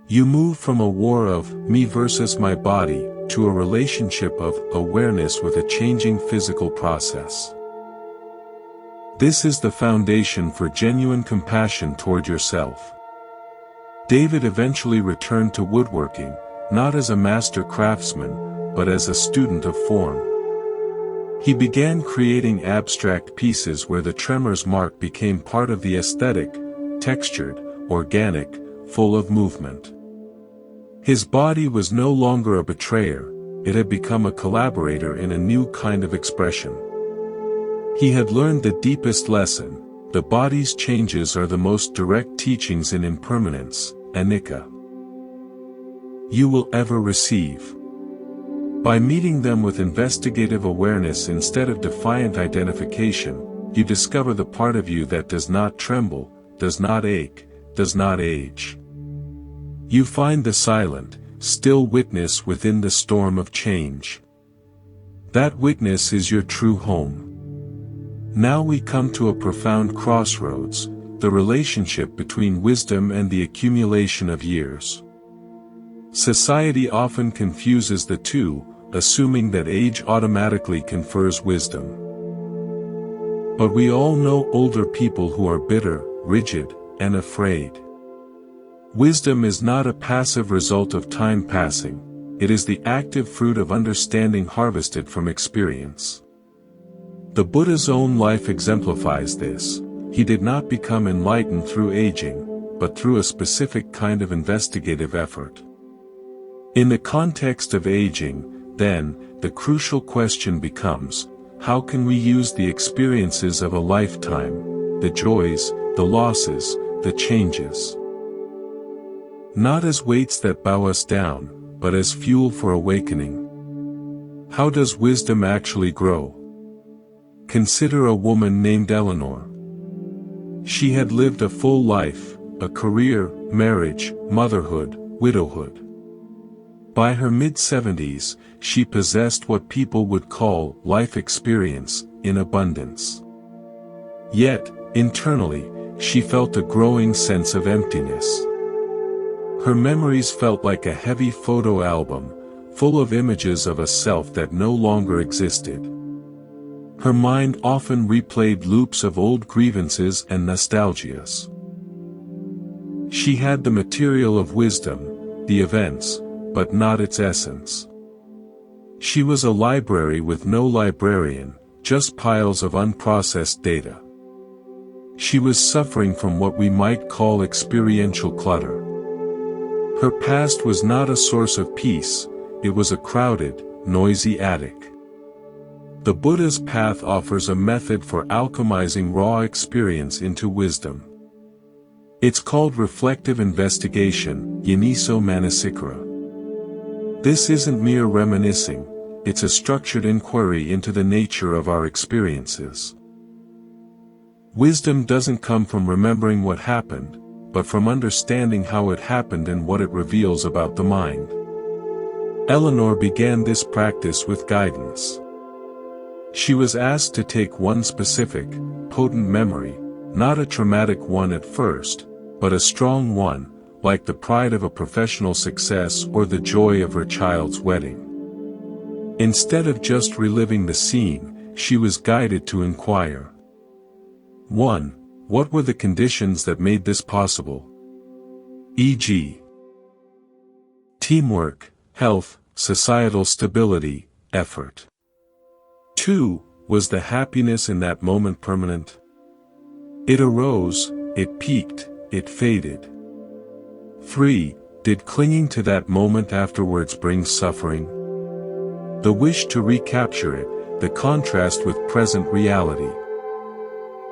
You move from a war of me versus my body to a relationship of awareness with a changing physical process. This is the foundation for genuine compassion toward yourself. David eventually returned to woodworking, not as a master craftsman, but as a student of form. He began creating abstract pieces where the tremor's mark became part of the aesthetic, textured, organic, full of movement. His body was no longer a betrayer, it had become a collaborator in a new kind of expression. He had learned the deepest lesson: the body's changes are the most direct teachings in impermanence, anicca. You will ever receive. By meeting them with investigative awareness instead of defiant identification, you discover the part of you that does not tremble, does not ache, does not age. You find the silent, still witness within the storm of change. That witness is your true home. Now we come to a profound crossroads, the relationship between wisdom and the accumulation of years. Society often confuses the two, assuming that age automatically confers wisdom. But we all know older people who are bitter, rigid, and afraid. Wisdom is not a passive result of time passing, it is the active fruit of understanding harvested from experience. The Buddha's own life exemplifies this. He did not become enlightened through aging, but through a specific kind of investigative effort. In the context of aging, then, the crucial question becomes, how can we use the experiences of a lifetime, the joys, the losses, the changes, not as weights that bow us down, but as fuel for awakening? How does wisdom actually grow? Consider a woman named Eleanor. She had lived a full life, a career, marriage, motherhood, widowhood. By her mid-70s, she possessed what people would call life experience, in abundance. Yet, internally, she felt a growing sense of emptiness. Her memories felt like a heavy photo album, full of images of a self that no longer existed. Her mind often replayed loops of old grievances and nostalgias. She had the material of wisdom, the events, but not its essence. She was a library with no librarian, just piles of unprocessed data. She was suffering from what we might call experiential clutter. Her past was not a source of peace, it was a crowded, noisy attic. The Buddha's path offers a method for alchemizing raw experience into wisdom. It's called reflective investigation, Yoniso Manasikara. This isn't mere reminiscing, it's a structured inquiry into the nature of our experiences. Wisdom doesn't come from remembering what happened, but from understanding how it happened and what it reveals about the mind. Eleanor began this practice with guidance. She was asked to take one specific, potent memory, not a traumatic one at first, but a strong one, like the pride of a professional success or the joy of her child's wedding. Instead of just reliving the scene, she was guided to inquire. 1. What were the conditions that made this possible? E.g., teamwork, health, societal stability, effort. 2. Was the happiness in that moment permanent? It arose, it peaked, it faded. 3. Did clinging to that moment afterwards bring suffering? The wish to recapture it, the contrast with present reality.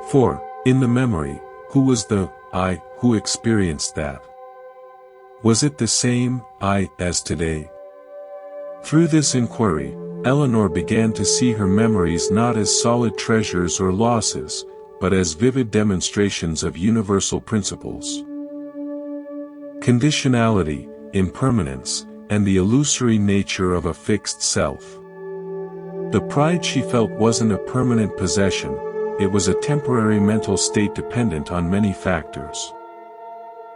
4. In the memory, who was the I who experienced that? Was it the same I as today? Through this inquiry, Eleanor began to see her memories not as solid treasures or losses, but as vivid demonstrations of universal principles. Conditionality, impermanence, and the illusory nature of a fixed self. The pride she felt wasn't a permanent possession, it was a temporary mental state dependent on many factors.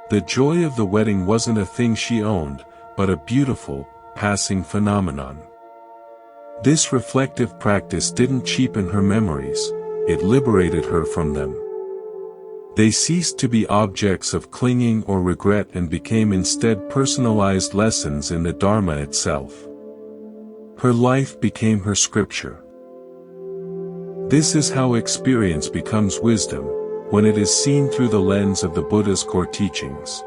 The joy of the wedding wasn't a thing she owned, but a beautiful, passing phenomenon. This reflective practice didn't cheapen her memories, it liberated her from them. They ceased to be objects of clinging or regret and became instead personalized lessons in the Dharma itself. Her life became her scripture. This is how experience becomes wisdom, when it is seen through the lens of the Buddha's core teachings.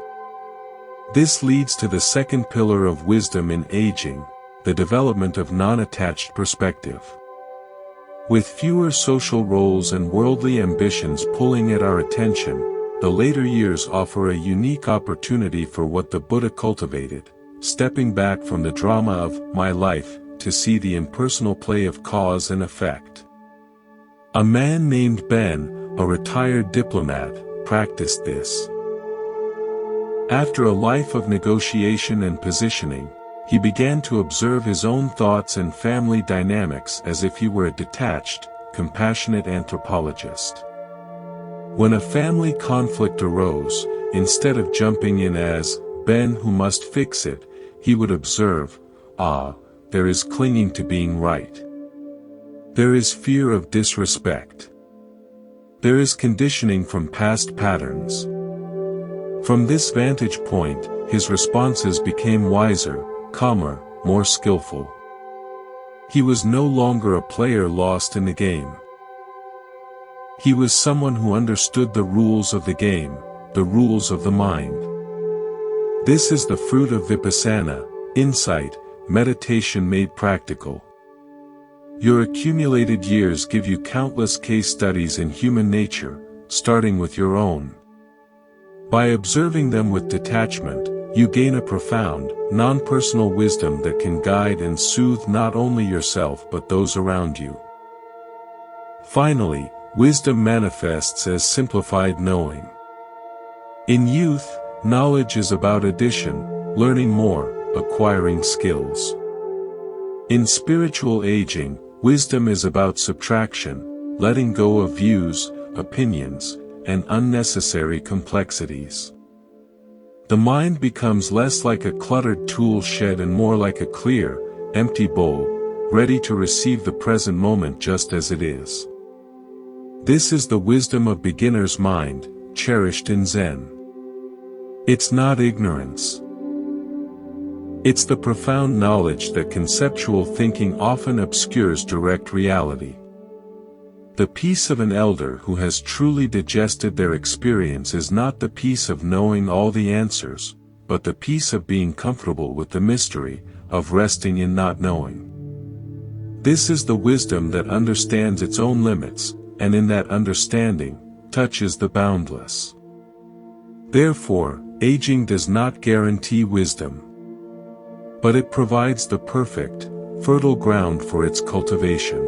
This leads to the second pillar of wisdom in aging, the development of non-attached perspective. With fewer social roles and worldly ambitions pulling at our attention, the later years offer a unique opportunity for what the Buddha cultivated, stepping back from the drama of my life to see the impersonal play of cause and effect. A man named Ben, a retired diplomat, practiced this. After a life of negotiation and positioning, he began to observe his own thoughts and family dynamics as if he were a detached, compassionate anthropologist. When a family conflict arose, instead of jumping in as Ben who must fix it, he would observe, there is clinging to being right. There is fear of disrespect. There is conditioning from past patterns. From this vantage point, his responses became wiser, calmer, more skillful. He was no longer a player lost in the game. He was someone who understood the rules of the game, the rules of the mind. This is the fruit of vipassana, insight, meditation made practical. Your accumulated years give you countless case studies in human nature, starting with your own. By observing them with detachment, you gain a profound, non-personal wisdom that can guide and soothe not only yourself but those around you. Finally, wisdom manifests as simplified knowing. In youth, knowledge is about addition, learning more, acquiring skills. In spiritual aging, wisdom is about subtraction, letting go of views, opinions, and unnecessary complexities. The mind becomes less like a cluttered tool shed and more like a clear, empty bowl, ready to receive the present moment just as it is. This is the wisdom of beginner's mind, cherished in Zen. It's not ignorance. It's the profound knowledge that conceptual thinking often obscures direct reality. The peace of an elder who has truly digested their experience is not the peace of knowing all the answers, but the peace of being comfortable with the mystery, of resting in not knowing. This is the wisdom that understands its own limits, and in that understanding, touches the boundless. Therefore, aging does not guarantee wisdom. But it provides the perfect, fertile ground for its cultivation.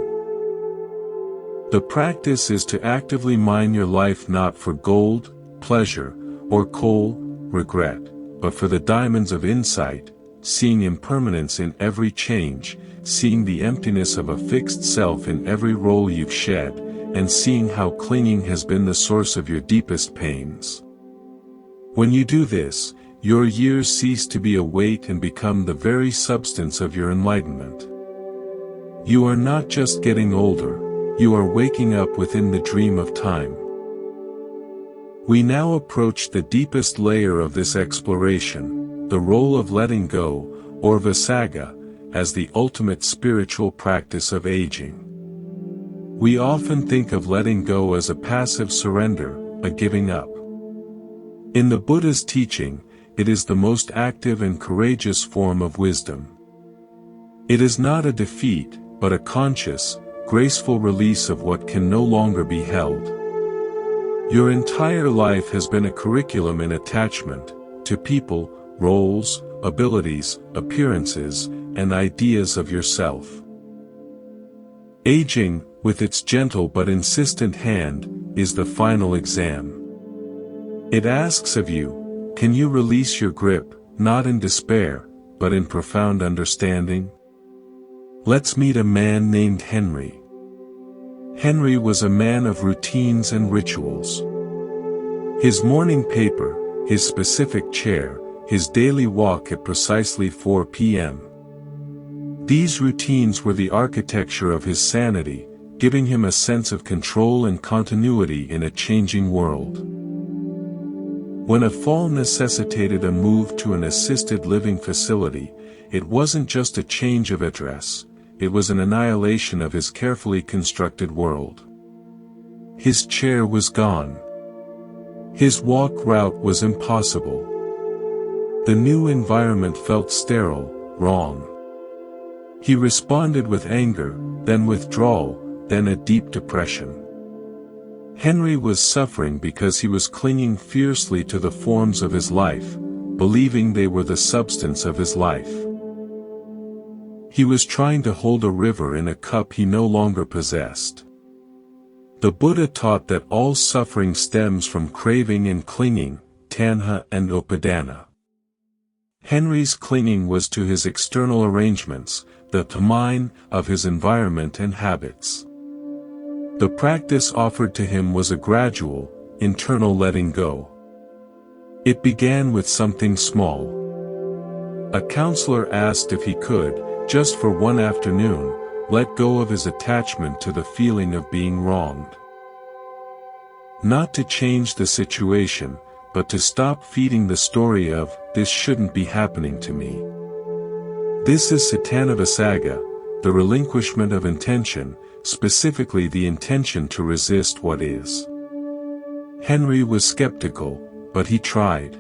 The practice is to actively mine your life not for gold, pleasure, or coal, regret, but for the diamonds of insight, seeing impermanence in every change, seeing the emptiness of a fixed self in every role you've shed, and seeing how clinging has been the source of your deepest pains. When you do this, your years cease to be a weight and become the very substance of your enlightenment. You are not just getting older, you are waking up within the dream of time. We now approach the deepest layer of this exploration, the role of letting go, or Visaga, as the ultimate spiritual practice of aging. We often think of letting go as a passive surrender, a giving up. In the Buddha's teaching, it is the most active and courageous form of wisdom. It is not a defeat, but a conscious, graceful release of what can no longer be held. Your entire life has been a curriculum in attachment, to people, roles, abilities, appearances, and ideas of yourself. Aging, with its gentle but insistent hand, is the final exam. It asks of you, can you release your grip, not in despair, but in profound understanding? Let's meet a man named Henry. Henry was a man of routines and rituals. His morning paper, his specific chair, his daily walk at precisely 4 p.m. These routines were the architecture of his sanity, giving him a sense of control and continuity in a changing world. When a fall necessitated a move to an assisted living facility, it wasn't just a change of address, it was an annihilation of his carefully constructed world. His chair was gone. His walk route was impossible. The new environment felt sterile, wrong. He responded with anger, then withdrawal, then a deep depression. Henry was suffering because he was clinging fiercely to the forms of his life, believing they were the substance of his life. He was trying to hold a river in a cup he no longer possessed. The Buddha taught that all suffering stems from craving and clinging, tanha and upadana. Henry's clinging was to his external arrangements, the tamine of his environment and habits. The practice offered to him was a gradual, internal letting go. It began with something small. A counselor asked if he could, just for one afternoon, let go of his attachment to the feeling of being wronged. Not to change the situation, but to stop feeding the story of, this shouldn't be happening to me. This is Satanavisaga, the relinquishment of intention, specifically the intention to resist what is. Henry was skeptical, but he tried.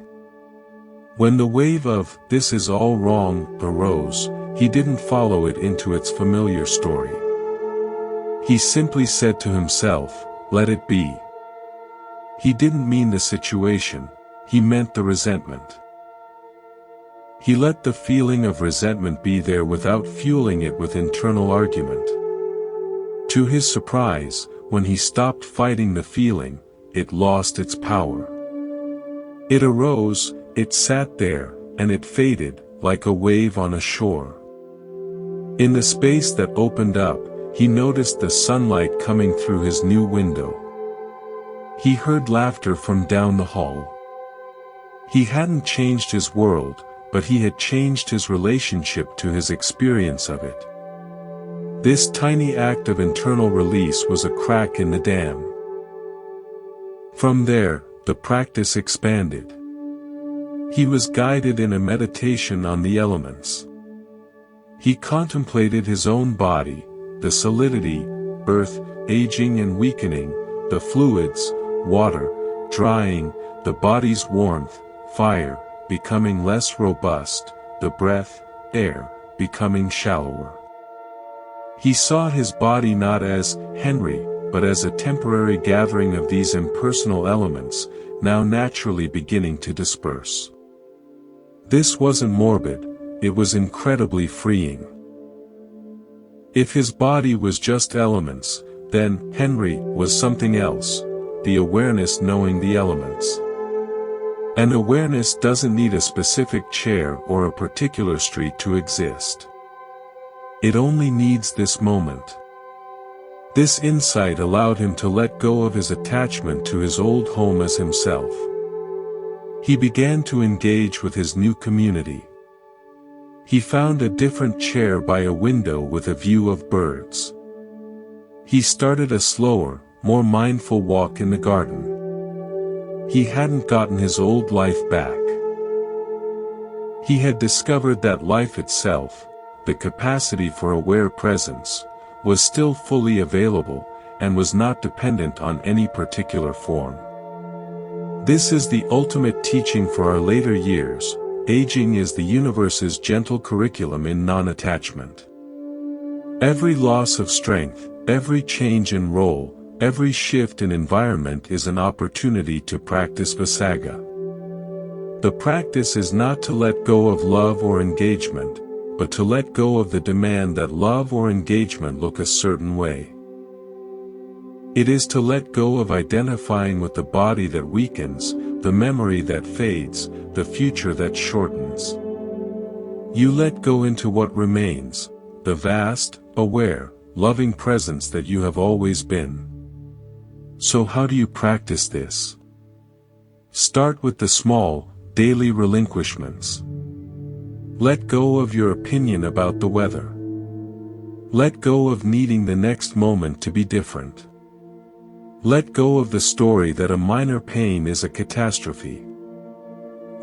When the wave of, this is all wrong, arose, he didn't follow it into its familiar story. He simply said to himself, let it be. He didn't mean the situation, he meant the resentment. He let the feeling of resentment be there without fueling it with internal argument. To his surprise, when he stopped fighting the feeling, it lost its power. It arose, it sat there, and it faded, like a wave on a shore. In the space that opened up, he noticed the sunlight coming through his new window. He heard laughter from down the hall. He hadn't changed his world, but he had changed his relationship to his experience of it. This tiny act of internal release was a crack in the dam. From there, the practice expanded. He was guided in a meditation on the elements. He contemplated his own body, the solidity, birth, aging and weakening, the fluids, water, drying, the body's warmth, fire, becoming less robust, the breath, air, becoming shallower. He saw his body not as Henry, but as a temporary gathering of these impersonal elements, now naturally beginning to disperse. This wasn't morbid, it was incredibly freeing. If his body was just elements, then Henry was something else, the awareness knowing the elements. And awareness doesn't need a specific chair or a particular street to exist. It only needs this moment. This insight allowed him to let go of his attachment to his old home as himself. He began to engage with his new community. He found a different chair by a window with a view of birds. He started a slower, more mindful walk in the garden. He hadn't gotten his old life back. He had discovered that life itself, the capacity for aware presence, was still fully available, and was not dependent on any particular form. This is the ultimate teaching for our later years. Aging is the universe's gentle curriculum in non-attachment. Every loss of strength, every change in role, every shift in environment is an opportunity to practice Visaga. The practice is not to let go of love or engagement, but to let go of the demand that love or engagement look a certain way. It is to let go of identifying with the body that weakens, the memory that fades, the future that shortens. You let go into what remains, the vast, aware, loving presence that you have always been. So how do you practice this? Start with the small, daily relinquishments. Let go of your opinion about the weather. Let go of needing the next moment to be different. Let go of the story that a minor pain is a catastrophe.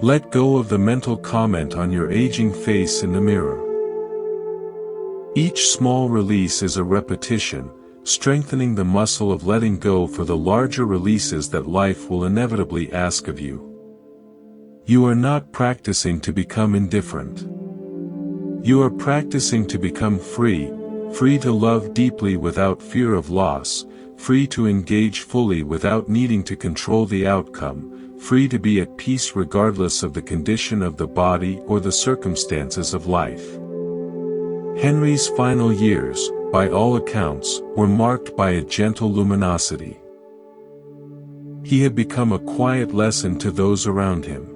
Let go of the mental comment on your aging face in the mirror. Each small release is a repetition, strengthening the muscle of letting go for the larger releases that life will inevitably ask of you. You are not practicing to become indifferent. You are practicing to become free, free to love deeply without fear of loss, free to engage fully without needing to control the outcome, free to be at peace regardless of the condition of the body or the circumstances of life. Henry's final years, by all accounts, were marked by a gentle luminosity. He had become a quiet lesson to those around him.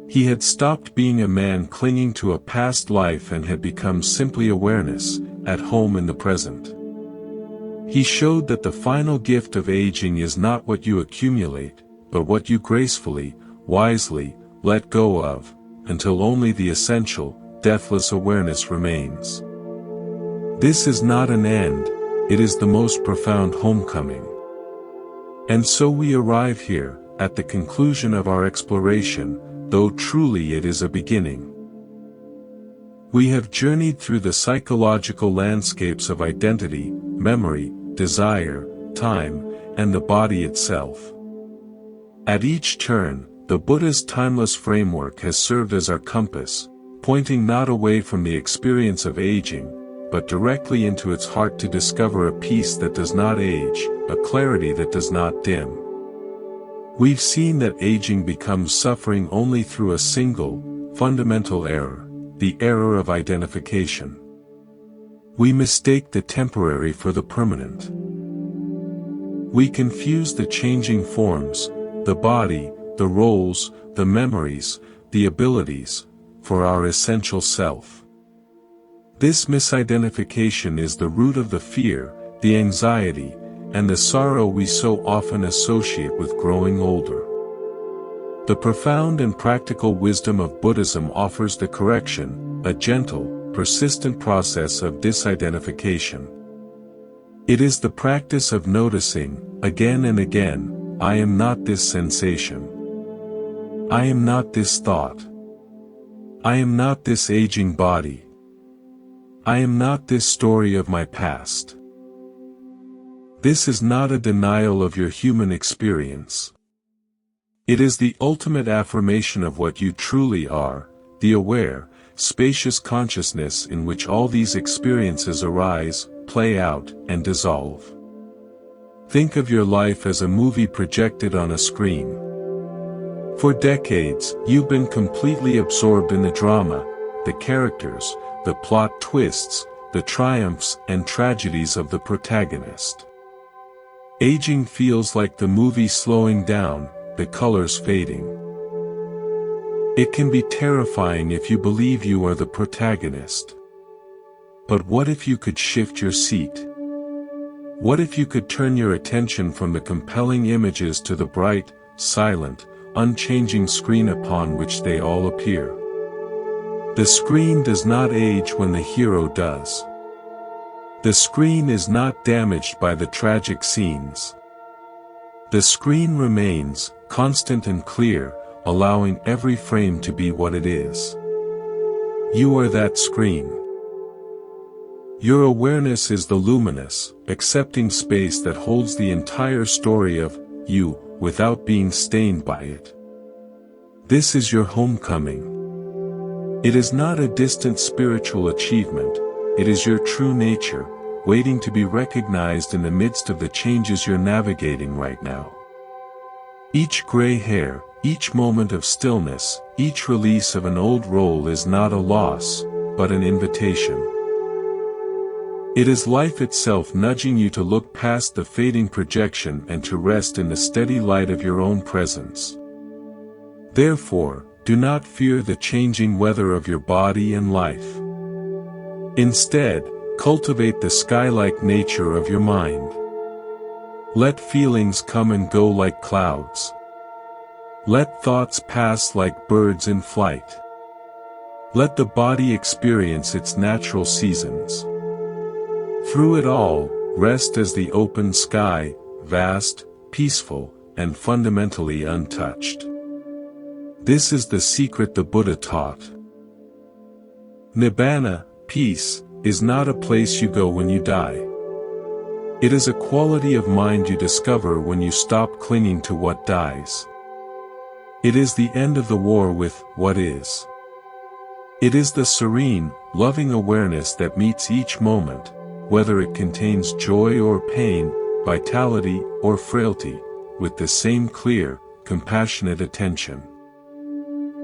He had stopped being a man clinging to a past life and had become simply awareness, at home in the present. He showed that the final gift of aging is not what you accumulate, but what you gracefully, wisely, let go of, until only the essential, deathless awareness remains. This is not an end, it is the most profound homecoming. And so we arrive here, at the conclusion of our exploration, though truly it is a beginning. We have journeyed through the psychological landscapes of identity, memory, desire, time, and the body itself. At each turn, the Buddha's timeless framework has served as our compass, pointing not away from the experience of aging, but directly into its heart to discover a peace that does not age, a clarity that does not dim. We've seen that aging becomes suffering only through a single, fundamental error, the error of identification. We mistake the temporary for the permanent. We confuse the changing forms, the body, the roles, the memories, the abilities, for our essential self. This misidentification is the root of the fear, the anxiety, and the sorrow we so often associate with growing older. The profound and practical wisdom of Buddhism offers the correction, a gentle, persistent process of disidentification. It is the practice of noticing, again and again, I am not this sensation. I am not this thought. I am not this aging body. I am not this story of my past. This is not a denial of your human experience. It is the ultimate affirmation of what you truly are, the aware, spacious consciousness in which all these experiences arise, play out, and dissolve. Think of your life as a movie projected on a screen. For decades, you've been completely absorbed in the drama, the characters, the plot twists, the triumphs and tragedies of the protagonist. Aging feels like the movie slowing down, the colors fading. It can be terrifying if you believe you are the protagonist. But what if you could shift your seat? What if you could turn your attention from the compelling images to the bright, silent, unchanging screen upon which they all appear? The screen does not age when the hero does. The screen is not damaged by the tragic scenes. The screen remains, constant and clear, allowing every frame to be what it is. You are that screen. Your awareness is the luminous, accepting space that holds the entire story of you, without being stained by it. This is your homecoming. It is not a distant spiritual achievement, it is your true nature, waiting to be recognized in the midst of the changes you're navigating right now. Each gray hair, each moment of stillness, each release of an old role is not a loss, but an invitation. It is life itself nudging you to look past the fading projection and to rest in the steady light of your own presence. Therefore, do not fear the changing weather of your body and life. Instead, cultivate the sky-like nature of your mind. Let feelings come and go like clouds. Let thoughts pass like birds in flight. Let the body experience its natural seasons. Through it all, rest as the open sky, vast, peaceful, and fundamentally untouched. This is the secret the Buddha taught. Nibbana, peace, is not a place you go when you die. It is a quality of mind you discover when you stop clinging to what dies. It is the end of the war with what is. It is the serene, loving awareness that meets each moment, whether it contains joy or pain, vitality or frailty, with the same clear, compassionate attention.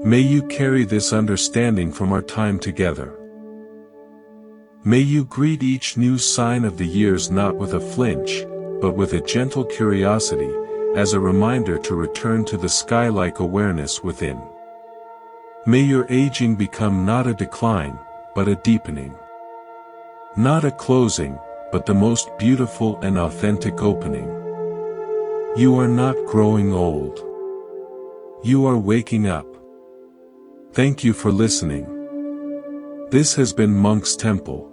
May you carry this understanding from our time together. May you greet each new sign of the years not with a flinch, but with a gentle curiosity, as a reminder to return to the sky-like awareness within. May your aging become not a decline, but a deepening. Not a closing, but the most beautiful and authentic opening. You are not growing old. You are waking up. Thank you for listening. This has been Monk's Temple.